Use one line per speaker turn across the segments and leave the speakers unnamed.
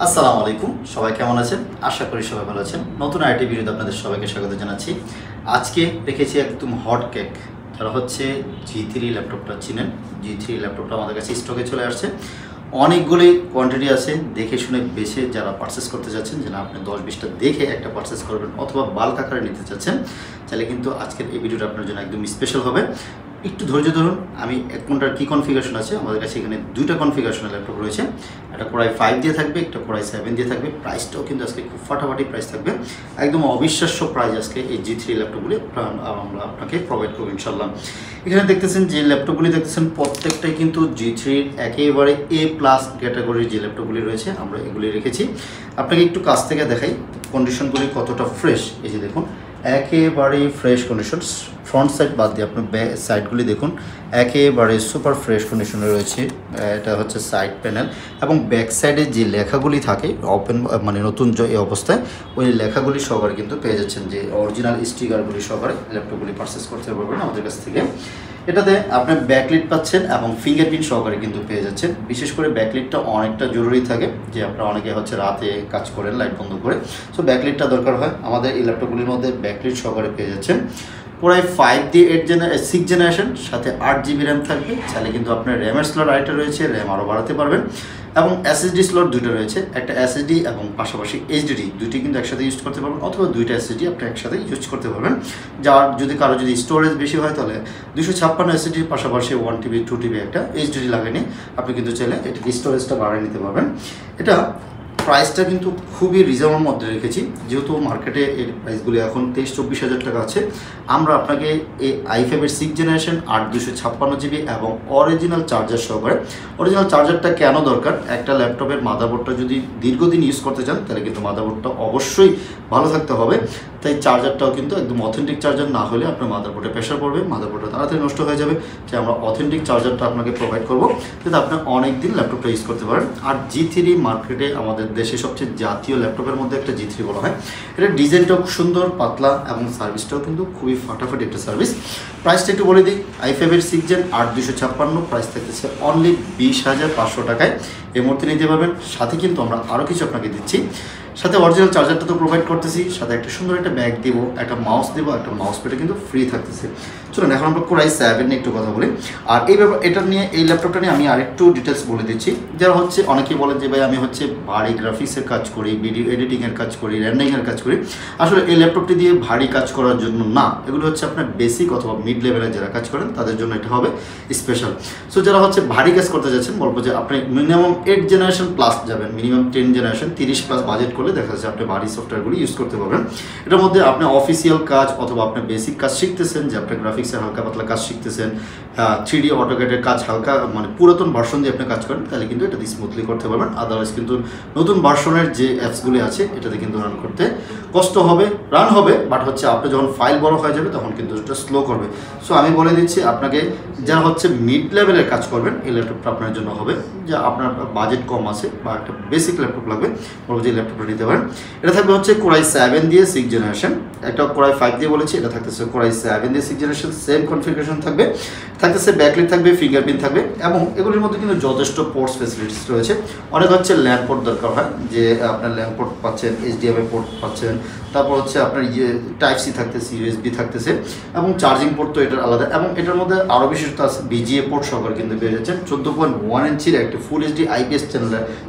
আসসালামু আলাইকুম, সবাই কেমন আছেন? আশা করি সবাই ভালো আছেন। নতুন আইটি ভিডিওতে আপনাদের সবাইকে স্বাগত জানাচ্ছি। আজকে রেখেছি একদম হট কেক, যারা হচ্ছে G3 ল্যাপটপটা চিনেন। G3 ল্যাপটপটা আমাদের কাছে স্টকে চলে আসছে। অনেকগুলি কোয়ান্টিটি আছে, দেখে শুনে বেছে যারা পারচেস করতে যাচ্ছেন, যেন আপনি 10-20টা দেখে একটা পারচেস করবেন অথবা বাল্ক আকারে নিতে চাচ্ছেন, তাহলে কিন্তু আজকের এই ভিডিওটা আপনার জন্য একদম স্পেশাল হবে। একটু ধৈর্য ধরুন। আমি কোনটার কী কনফিগারেশন আছে, আমাদের কাছে এখানে দুইটা কনফিগারেশনের ল্যাপটপ রয়েছে। একটা Core i5 দিয়ে থাকবে, একটা Core i7 দিয়ে থাকবে। প্রাইসটাও কিন্তু আজকে খুব ফাটাফাটি প্রাইস থাকবে, একদম অবিশ্বাস্য প্রাইস আজকে এই G3 ল্যাপটপগুলি আমরা আপনাকে প্রোভাইড করবো ইনশাল্লাহ। এখানে দেখতেছেন যে ল্যাপটপগুলি দেখতেছেন, প্রত্যেকটাই কিন্তু G3-র একেবারে A+ ক্যাটাগরির যে ল্যাপটপগুলি রয়েছে আমরা এগুলি রেখেছি। আপনাকে একটু কাছ থেকে দেখাই কন্ডিশনগুলি কতটা ফ্রেশ। এই যে দেখুন, একেবারেই ফ্রেশ কন্ডিশন। ফ্রন্ট সাইড বাদ দিয়ে আপনার ব্যাক সাইডগুলি দেখুন, একেবারে সুপার ফ্রেশ কন্ডিশনে রয়েছে। এটা হচ্ছে সাইড প্যানেল, এবং ব্যাক সাইডে যে লেখাগুলি থাকে ওপেন মানে নতুন এই অবস্থায় ওই লেখাগুলি সহকারে কিন্তু পেয়ে যাচ্ছেন, যে অরিজিনাল স্টিকারগুলি সহকারে ল্যাপটপগুলি পারচেস করতে পারবেন আমাদের কাছ থেকে। এটাতে আপনি ব্যাকলিট পাচ্ছেন এবং ফিঙ্গারপ্রিন্ট সহকারে কিন্তু পেয়ে যাচ্ছেন। বিশেষ করে ব্যাকলিটটা অনেকটা জরুরি থাকে, যে আপনারা অনেকে হচ্ছে রাতে কাজ করেন লাইট বন্ধ করে, সো ব্যাকলিটটা দরকার হয়। আমাদের এই ল্যাপটপগুলির মধ্যে ব্যাকলিট সহকারে পেয়ে যাচ্ছেন। Core i5 দিয়ে 6 জেনারেশন, সাথে 8GB র্যাম থাকবে। চাইলে কিন্তু আপনার র্যামের স্লট আরেকটা রয়েছে, র্যাম আরও বাড়াতে পারবেন। এবং এসএসডি স্লট দুটো রয়েছে, একটা এসএসডি এবং পাশাপাশি এইচডিডি, দুটি কিন্তু একসাথে ইউজ করতে পারবেন, অথবা দুইটা এসএসডি আপনি একসাথে ইউজ করতে পারবেন। যার যদি কারো যদি স্টোরেজ বেশি হয়, তাহলে 256 এসএসডির পাশাপাশি 1TB 2TB একটা এইচডিডি লাগেনি, আপনি কিন্তু চাইলে এটা স্টোরেজটা বাড়িয়ে নিতে পারবেন। এটা প্রাইসটা কিন্তু খুবই রিজনেবল মধ্যে রেখেছি, যেহেতু মার্কেটে এর প্রাইসগুলি এখন 23-24 হাজার টাকা আছে। আমরা আপনাকে এই i5-এর 6 জেনারেশন 8/256GB এবং অরিজিনাল চার্জার সহকারে। অরিজিনাল চার্জারটা কেন দরকার? একটা ল্যাপটপের মাদারবোর্ডটা যদি দীর্ঘদিন ইউজ করতে চান, তাহলে কিন্তু মাদারবোর্ডটা অবশ্যই ভালো থাকতে হবে। তাই চার্জারটাও কিন্তু একদম অথেন্টিক চার্জার না হলে আপনার মাদারবোর্ডে প্রেশার পড়বে, মাদারবোর্ডটা তাড়াতাড়ি নষ্ট হয়ে যাবে। তাই আমরা অথেন্টিক চার্জারটা আপনাকে প্রোভাইড করবো, যাতে আপনি অনেক দিন ল্যাপটপটা ইউজ করতে পারেন। আর G3 মার্কেটে আমাদের দেশে সবচেয়ে জাতীয় ল্যাপটপের মধ্যে একটা G3 বলা হয়। এটা ডিজাইনটাও খুব সুন্দর, পাতলা, এবং সার্ভিসটাও কিন্তু খুবই ফাটাফাটি একটা সার্ভিস। প্রাইসটা একটু বলে দিই, i5-এর 6 জেন 8/256 প্রাইস থাকতেছে অনলি 20,500 টাকায় এই মুহূর্তে নিতে পারবেন। সাথে কিন্তু আমরা আরও কিছু আপনাকে দিচ্ছি, সাথে অরিজিনাল চার্জারটা তো প্রোভাইড করতেছি, সাথে একটা সুন্দর একটা ব্যাগ দেবো, একটা মাউস দেবো, একটা মাউস প্যাডে কিন্তু ফ্রি থাকতেছে। চলুন এখন আমরা Core i7 নিয়ে একটু কথা বলি। আর এই ব্যাপার এটা নিয়ে, এই ল্যাপটপটা নিয়ে আমি আরেকটু ডিটেলস বলে দিচ্ছি। যারা হচ্ছে অনেকেই বলেন যে ভাই আমি হচ্ছে ভারী গ্রাফিক্সের কাজ করি, ভিডিও এডিটিংয়ের কাজ করি, রেন্ডারিংয়ের কাজ করি। আসলে এই ল্যাপটপটি দিয়ে ভারী কাজ করার জন্য না, এগুলো হচ্ছে আপনার বেসিক অথবা মিড লেভেলে যারা কাজ করেন তাদের জন্য এটা হবে স্পেশাল। সো যারা হচ্ছে ভারী কাজ করতে যাচ্ছেন, বলবো যে আপনি মিনিমাম 8 জেনারেশন প্লাস যাবেন, মিনিমাম 10 জেনারেশন 30+ বাজেট করলে দেখা যাচ্ছে আপনি ভারী সফটওয়্যারগুলি ইউজ করতে পারবেন। এটার মধ্যে আপনি অফিসিয়াল কাজ অথবা আপনি বেসিক কাজ শিখতেছেন, যে আপনি গ্রাফিক্সের হালকা পাতলা কাজ শিখতেছেন, 3D অটোক্যাডের কাজ হালকা মানে পুরাতন ভার্সন দিয়ে আপনি কাজ করেন, তাহলে কিন্তু এটা স্মুথলি করতে পারবেন। আদারওয়াইজ কিন্তু নতুন ভার্সনের যে অ্যাপসগুলি আছে এটাতে কিন্তু রান করতে কষ্ট হবে, রান হবে, বাট হচ্ছে আপনি যখন ফাইল বড় হয়ে যাবে তখন কিন্তু এটা স্লো করবে। সো আমি বলে দিচ্ছি আপনাকে, যারা হচ্ছে মিড লেভেলের কাজ করবেন, এই ল্যাপটপটা আপনার জন্য হবে। যে আপনার বাজেট কম আছে বা একটা বেসিক ল্যাপটপ লাগবে, বলবো যে ল্যাপটপটা নিতে পারেন। এটা থাকবে হচ্ছে Core i7 দিয়ে 6 জেনারেশন, একটা Core i5 দিয়ে বলেছি, এটা থাকতেছে Core i7 দিয়ে 6 জেনারেশন, সেম কনফিগারেশন থাকতেছে ব্যাকলিট থাকবে, ফিঙ্গারপ্রিন্ট থাকবে, এবং এগুলির মধ্যে কিন্তু যথেষ্ট পোর্টস ফ্যাসিলিটিস রয়েছে। অনেক হচ্ছে ল্যান্ড পোর্ট দরকার হয়, যে আপনার ল্যান্ড পোর্ট পাচ্ছেন, HDMI পোর্ট পাচ্ছেন, তারপর হচ্ছে আপনার টাইপ-C থাকতেছে, USB থাকতেছে, এবং চার্জিং পোর্ট তো এটার আলাদা। এবং এটার মধ্যে আরও বিশেষত আছে, BGA পোর্ট সহকারে কিন্তু পেয়ে যাচ্ছেন। 14.1 ইঞ্চির একটা ফুল HD IPS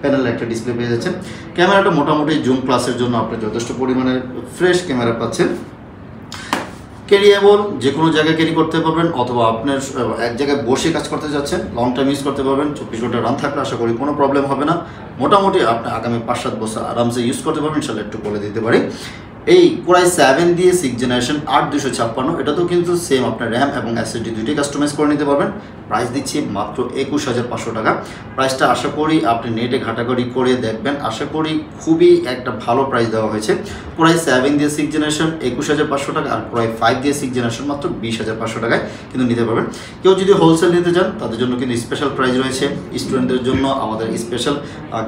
প্যানেলের একটা ডিসপ্লে পেয়ে যাচ্ছেন। ক্যামেরাটা মোটামুটি জুম প্লাসের জন্য আপনি যথেষ্ট পরিমাণে ফ্রেশ ক্যামেরা পাচ্ছেন। ক্যারিয়েবল, যে কোনো জায়গায় ক্যারি করতে পারবেন, অথবা আপনার এক জায়গায় বসে কাজ করতে যাচ্ছেন, লং টাইম ইউজ করতে পারবেন। 24 ঘন্টা রান থাকলে আশা করি কোনো প্রবলেম হবে না। মোটামুটি আপনি আগামী 5-7 বছর আরামসে ইউজ করতে পারবেন, ইনশাল্লাহ একটু বলে দিতে পারি। এই Core i7 দিয়ে 6 জেনারেশন 8/256, এটা তো কিন্তু সেম আপনার র্যাম এবং এসএসডি দুইটাই কাস্টমাইজ করে নিতে পারবেন। প্রাইস দিচ্ছি মাত্র 21,500 টাকা। প্রাইসটা আশা করি আপনি নেটে ঘাটাঘাটি করে দেখবেন, আশা করি খুবই একটা ভালো প্রাইস দেওয়া হয়েছে। Core i7 দিয়ে 6 জেনারেশন 21,500 টাকা, আর Core i5 দিয়ে 6 জেনারেশন মাত্র 20,500 টাকায় কিন্তু নিতে পারবেন। কেউ যদি হোলসেল নিতে চান, তাদের জন্য কিন্তু স্পেশাল প্রাইস রয়েছে। স্টুডেন্টদের জন্য আমাদের স্পেশাল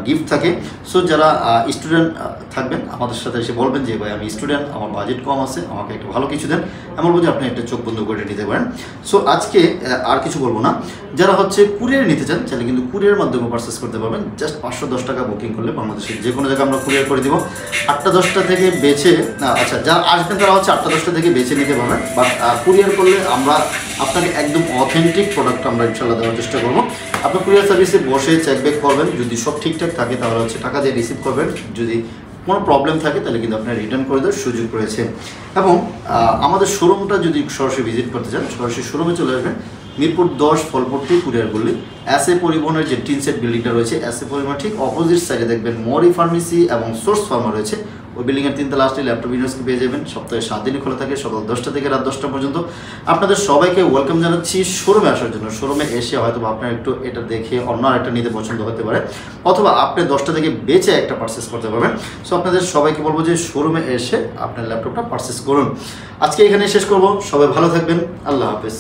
গিফট থাকে। সো যারা স্টুডেন্ট থাকবেন, আমাদের সাথে এসে বলবেন যে ভাই আমি আমি স্টুডেন্ট, আমার বাজেট কম আছে, আমাকে একটু ভালো কিছু দেন, এমন বলছি আপনি একটা চোখ বন্ধ করে নিতে পারেন। সো আজকে আর কিছু বলবো না। যারা হচ্ছে কুরিয়ার নিতে চান চাইলে কিন্তু কুরিয়ারের মাধ্যমে পারচেস করতে পারবেন। জাস্ট 510 টাকা বুকিং করলে বাংলাদেশের যে কোনো জায়গায় আমরা কুরিয়ার করে দিব। 8টা-10টা থেকে বেছে আচ্ছা যারা আসবেন তারা হচ্ছে 8টা-10টা থেকে বেছে নিতে পারবেন, বাট কুরিয়ার করলে আমরা আপনাকে একদম অথেন্টিক প্রোডাক্ট আমরা ইনশাল্লাহ দেওয়ার চেষ্টা করবো। আপনি কুরিয়ার সার্ভিসে বসে চেক ব্যাক করবেন, যদি সব ঠিকঠাক থাকে তাহলে হচ্ছে টাকা দিয়ে রিসিভ করবেন, যদি কোনো প্রবলেম থাকে তাহলে কিন্তু আপনার রিটার্ন করে দেওয়ার সুযোগ রয়েছে। এবং আমাদের শোরুমটা যদি সরাসরি ভিজিট করতে চান সরাসরি শোরুমে চলে আসবেন, মিরপুর 10 ফলপট্টি কুরিয়ার গলি, এসএ পরিবহনের যে টিন সেট বিল্ডিংটা রয়েছে এসএ পরিবহন ঠিক অপোজিট সাইডে দেখবেন মরি ফার্মেসি এবং সোর্স ফার্মা রয়েছে। ওই বিল্ডিংয়ের 3তলা আসলে ল্যাপটপ ইউনিভার্সিটি পেয়ে যাবেন। সপ্তাহে 7 দিনই খোলা থাকে, সকাল 10টা থেকে রাত 10টা পর্যন্ত। আপনাদের সবাইকে ওয়েলকাম জানাচ্ছি শোরুমে আসার জন্য। শোরুমে এসে হয়তো আপনার একটু এটা দেখে অন্য আরেকটা নিতে পছন্দ হতে পারে, অথবা আপনি 10টা থেকে বেচে একটা পারচেস করতে পারবেন। সো আপনাদের সবাইকে বলবো যে শোরুমে এসে আপনার ল্যাপটপটা পারচেস করুন। আজকে এখানে শেষ করব। সবাই ভালো থাকবেন। আল্লাহ হাফেজ।